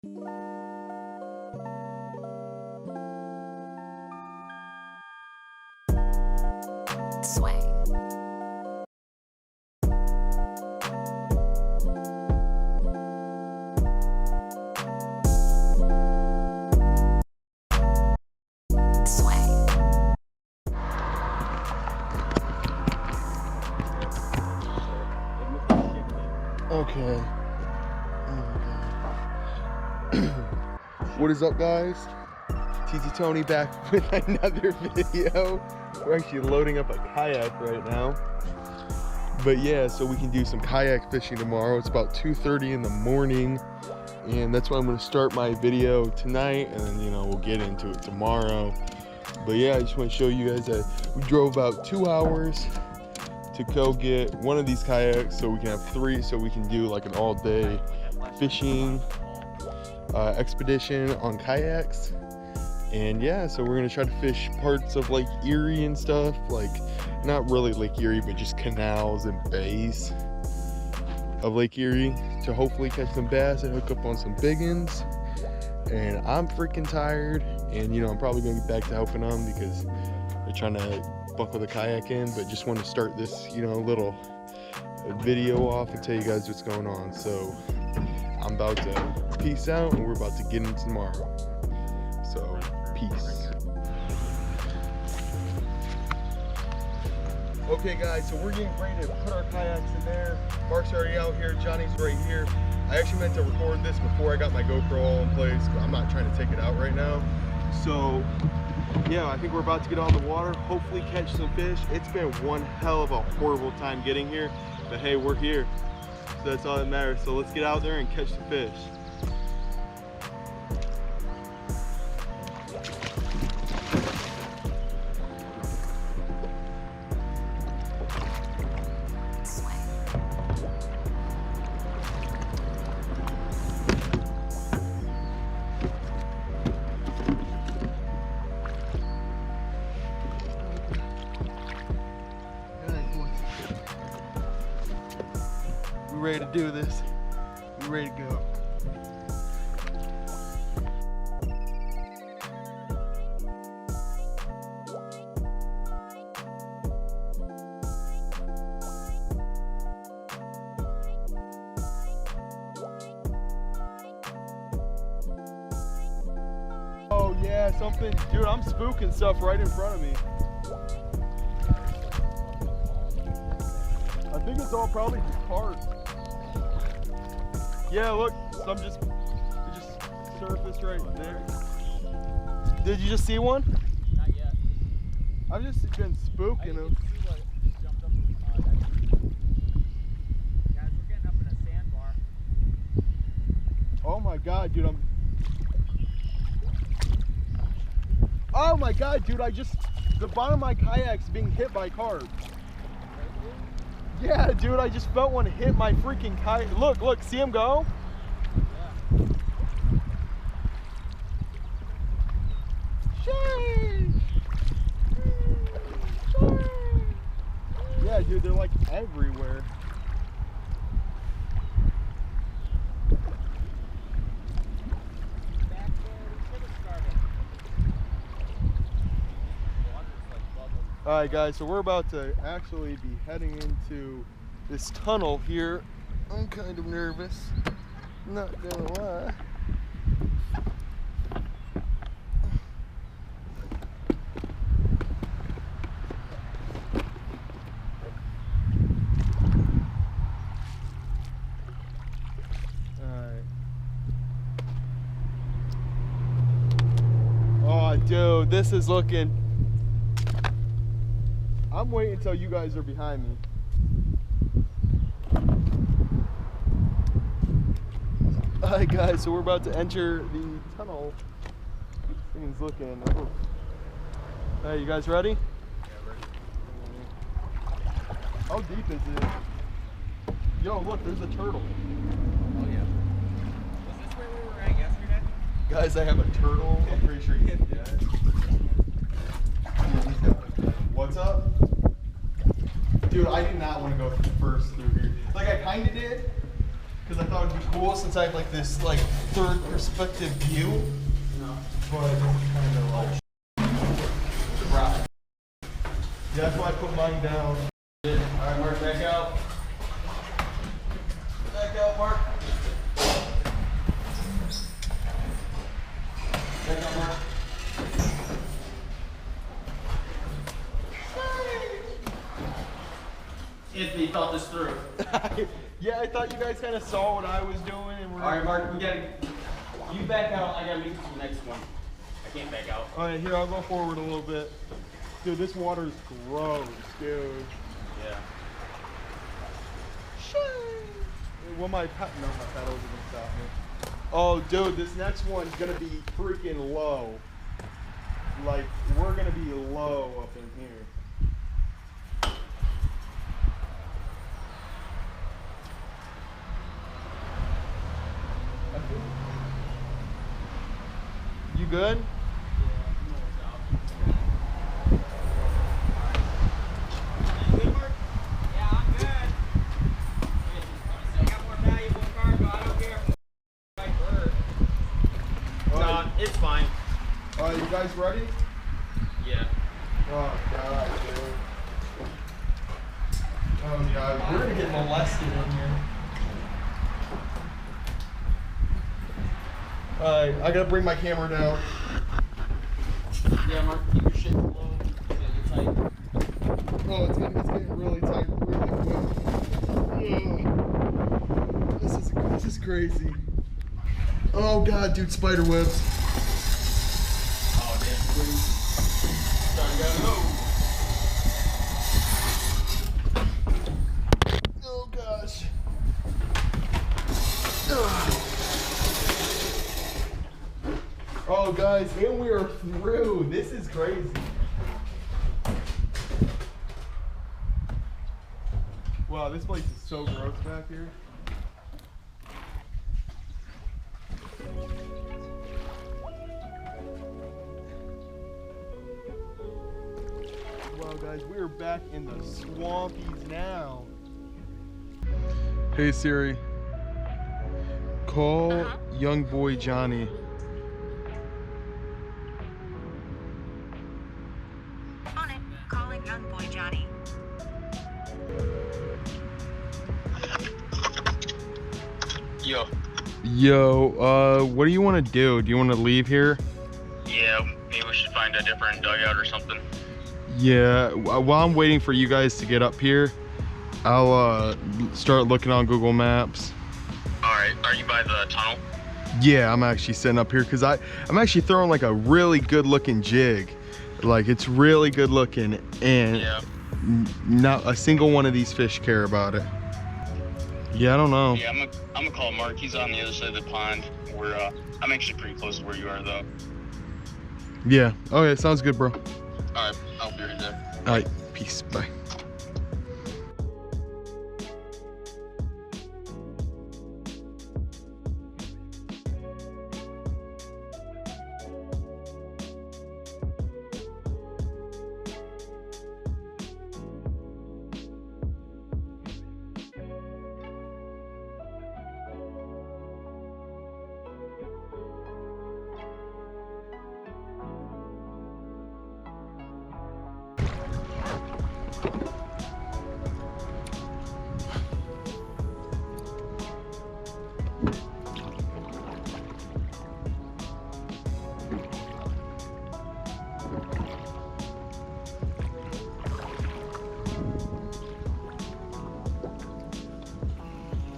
Sway. Okay. What is up, guys? TT Tony back with another video. We're actually loading up a kayak right now. But yeah, so we can do some kayak fishing tomorrow. It's about 2:30 in the morning. And that's why I'm gonna start my video tonight, and then, you know, we'll get into it tomorrow. But yeah, I just want to show you guys that we drove about 2 hours to go get one of these kayaks so we can have 3, so we can do like an all-day fishing expedition on kayaks. And yeah, so we're gonna try to fish parts of Lake Erie and stuff, like not really Lake Erie, but just canals and bays of Lake Erie, to hopefully catch some bass and hook up on some biggins. And I'm freaking tired, and you know, I'm probably gonna get back to helping them because they're trying to buckle the kayak in, but just want to start this, you know, little video off and tell you guys what's going on. So I'm about to peace out, and we're about to get into tomorrow. So peace. Okay guys, so we're getting ready to put our kayaks in there. Mark's already out here, Johnny's right here. I actually meant to record this before I got my GoPro all in place, but I'm not trying to take it out right now. So yeah, I think we're about to get on the water, hopefully catch some fish. It's been one hell of a horrible time getting here, but hey, we're here. So that's all that matters. So let's get out there and catch some fish. Ready to do this. We're ready to go. Oh yeah, something, dude, I'm spooking stuff right in front of me. I think it's all probably just carp. Yeah, look, some it just surfaced right there. Did you just see one? Not yet. I've just been spooking them. See what jumped up. Guys, we're getting up in a sandbar. Oh my god, dude, oh my god, dude, the bottom of my kayak's being hit by carp. Yeah, dude, I just felt one hit my freaking kayak. Look, see him go? Yeah. Sheesh. Yeah, dude, they're like everywhere. Back where we should have started. Water's like bubbling. Alright guys, so we're about to actually be heading into this tunnel here. I'm kind of nervous, not gonna lie. Alright. Oh dude, this is looking... I'm waiting until you guys are behind me. Alright guys, so we're about to enter the tunnel. Things looking... Oh. Alright, you guys ready? Yeah, ready. How deep is it? Yo, look, there's a turtle. Oh yeah. Was this where we were at yesterday? Guys, I have a turtle. I'm pretty sure he's dead. What's up? Dude, I did not want to go first through here. Like, I kind of did, because I thought it'd be cool since I have like this like third perspective view. No. But it's kind of like. Right. Yeah, that's why I put mine down. Alright, Mark, back out. Back out, Mark. Back out, Mark. Anthony thought this through. Yeah, I thought you guys kind of saw what I was doing, and we're. Alright, Mark, we gotta. You back out, I gotta move to the next one. I can't back out. All right, here, I'll go forward a little bit. Dude, this water is gross, dude. Yeah. Well, my pedals are gonna stop me. Oh, dude, this next one's gonna be freaking low. Like, we're gonna be low up in here. You good? It's fine. Are you guys ready? Yeah. Oh god, dude. Oh god, we're gonna get molested in here. Alright, I gotta bring my camera down. Yeah, Mark, keep your shit low. Yeah, you're tight. Oh, it's getting really tight really quick. Ugh. This is crazy. Oh god, dude, spider webs. Oh, damn, please. Oh gosh. Ugh. Oh guys, and we are through. This is crazy. Wow, this place is so gross back here. Wow guys, we are back in the swampies now. Hey Siri, call young boy Johnny. On it, calling young boy Johnny. Yo, what do you want to do? Do you want to leave here? Yeah, maybe we should find a different dugout or something. Yeah, while I'm waiting for you guys to get up here, I'll start looking on Google Maps. Alright, are you by the tunnel? Yeah, I'm actually sitting up here because I'm actually throwing like a really good looking jig. Like it's really good looking, and Yeah. not a single one of these fish care about it. Yeah, I don't know. Yeah, I'm gonna call Mark. He's on the other side of the pond. I'm actually pretty close to where you are though. Yeah, okay, sounds good, bro. Alright, I'll be right there. All right, peace, bye.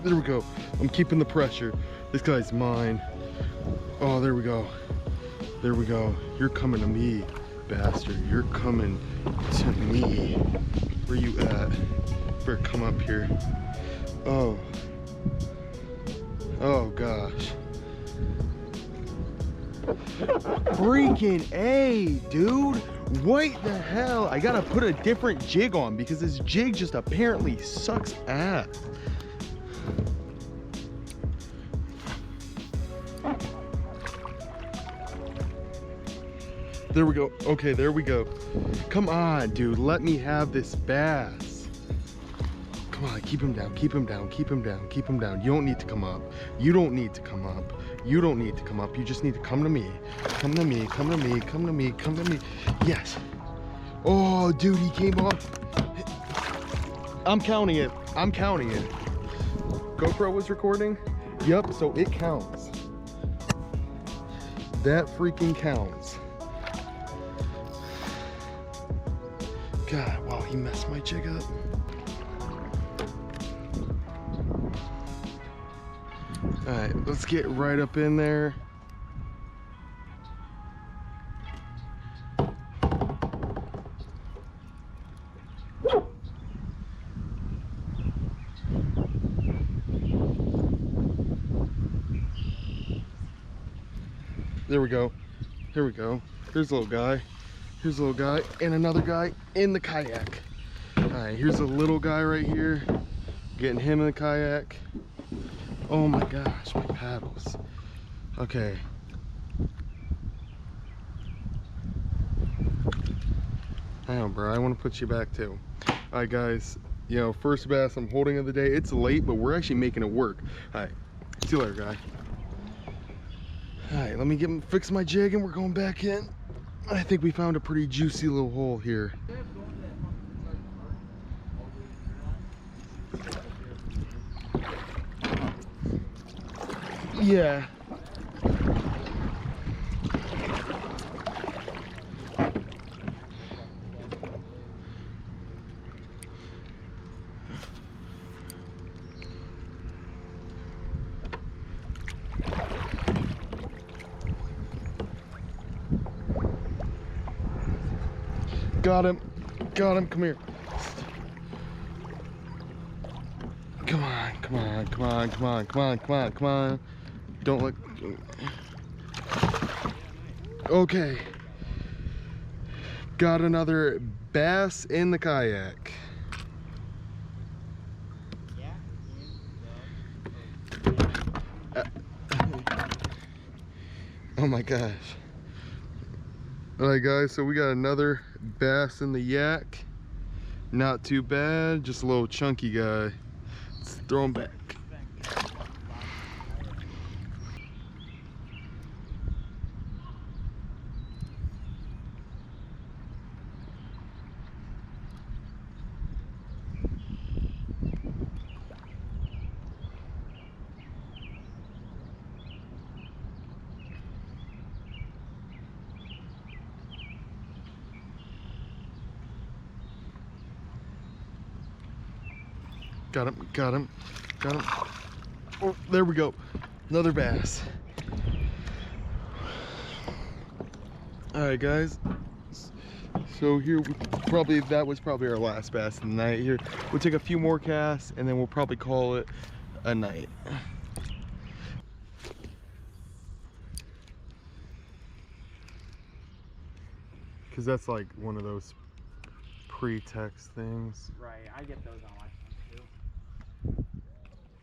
There we go. I'm keeping the pressure. This guy's mine. Oh, there we go. There we go. You're coming to me, bastard. You're coming to me. Where you at? Better come up here. Oh. Oh, gosh. Freaking A, dude. What the hell? I gotta put a different jig on because this jig just apparently sucks ass. There we go. Okay, there we go. Come on, dude. Let me have this bass. Come on, keep him down, keep him down, keep him down, keep him down. You don't need to come up. You don't need to come up. You don't need to come up. You just need to come to me. Come to me, come to me, come to me, come to me. Yes. Oh, dude, he came up. I'm counting it. I'm counting it. GoPro was recording? Yep, so it counts. That freaking counts. God, wow, he messed my jig up. All right, let's get right up in there. There we go. Here we go. Here's a little guy. Here's a little guy and another guy in the kayak. All right, here's a little guy right here. Getting him in the kayak. Oh my gosh, my paddles. Okay. Hang on, bro. I want to put you back too. All right, guys. You know, first bass I'm holding of the day. It's late, but we're actually making it work. All right. See you later, guy. All right, let me fix my jig and we're going back in. I think we found a pretty juicy little hole here. Yeah. Got him. Got him. Come here. Come on. Come on. Come on. Come on. Come on. Come on. Come on. Don't look. Okay. Got another bass in the kayak. Oh my gosh. All right, guys, so we got another bass in the yak. Not too bad, just a little chunky guy. Let's throw him back. Got him, got him, got him. Oh, there we go. Another bass. All right, guys. So here, that was probably our last bass of the night. Here, we'll take a few more casts and then we'll probably call it a night. Because that's like one of those pre-text things. Right, I get those on my phone too.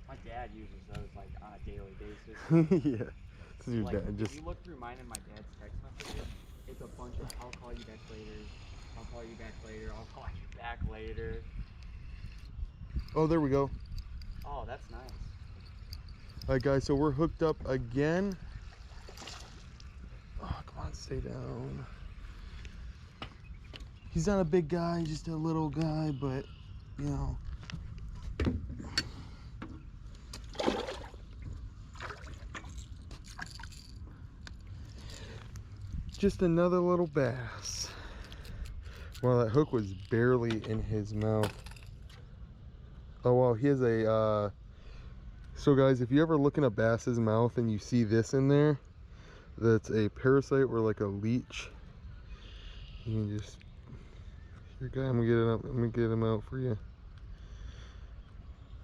My dad uses those like on a daily basis. Yeah. So your Like, dad just. if you look through mine and my dad's text messages, it's a bunch of I'll call you back later, I'll call you back later, I'll call you back later. Oh, there we go. Oh, that's nice. All right, guys, so we're hooked up again. Oh, come on, stay down. He's not a big guy, just a little guy, but, you know. Just another little bass. Wow, that hook was barely in his mouth. Oh, wow, he has a, so guys, if you ever look in a bass's mouth and you see this in there, that's a parasite or like a leech. You can just, here, guy, I'm gonna get it up. I'm gonna get him out for you.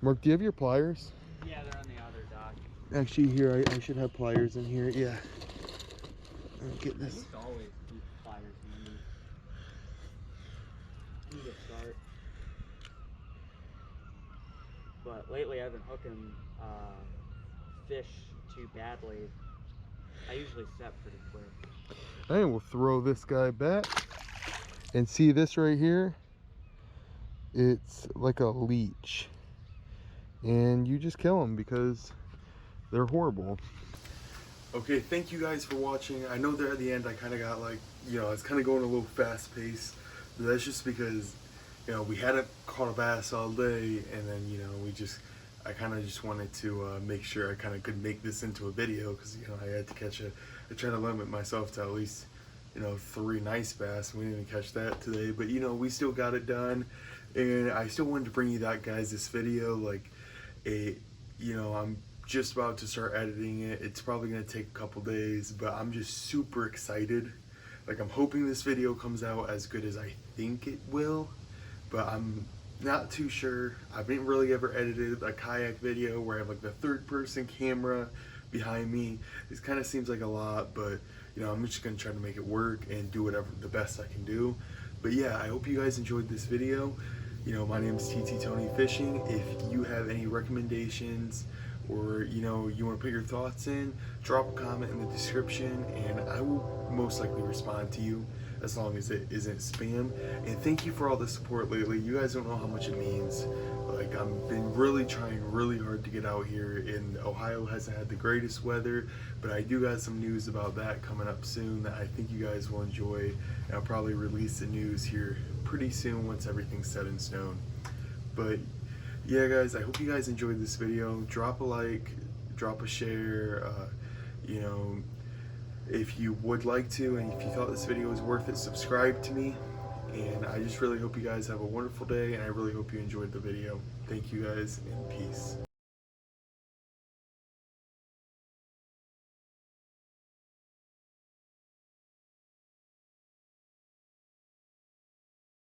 Mark, do you have your pliers? Yeah, they're on the other dock. Actually, here, I should have pliers in here. Yeah. I'll get I this. used to always keep pliers handy. I need to start. But lately I've been hooking fish too badly. I usually set pretty quick. And we'll throw this guy back. And see this right here? It's like a leech. and you just kill them because they're horrible. Okay, thank you guys for watching. I know there at the end I kind of got like, you know, it's kind of going a little fast paced. But that's just because, you know, we hadn't caught a bass all day, and then, you know, I kind of just wanted to make sure I kind of could make this into a video, because, you know, I had to catch I tried to limit myself to at least, you know, 3 nice bass. We didn't catch that today, but, you know, we still got it done. And I still wanted to bring you that, guys, this video, like, you know, I'm just about to start editing it. It's probably gonna take a couple days, but I'm just super excited. Like, I'm hoping this video comes out as good as I think it will, but I'm not too sure. I haven't really ever edited a kayak video where I have like the third person camera behind me. It kind of seems like a lot, but you know, I'm just gonna try to make it work and do whatever the best I can do. But yeah, I hope you guys enjoyed this video. You know, my name is TT Tony Fishing. If you have any recommendations, or you know, you want to put your thoughts in, drop a comment in the description and I will most likely respond to you, as long as it isn't spam. And thank you for all the support lately. You guys don't know how much it means. Like, I've been really trying really hard to get out here, and Ohio hasn't had the greatest weather, but I do got some news about that coming up soon that I think you guys will enjoy, and I'll probably release the news here pretty soon once everything's set in stone. But yeah, guys, I hope you guys enjoyed this video. Drop a like, drop a share, you know, if you would like to, and if you thought this video was worth it, subscribe to me. And I just really hope you guys have a wonderful day, and I really hope you enjoyed the video. Thank you guys, and peace.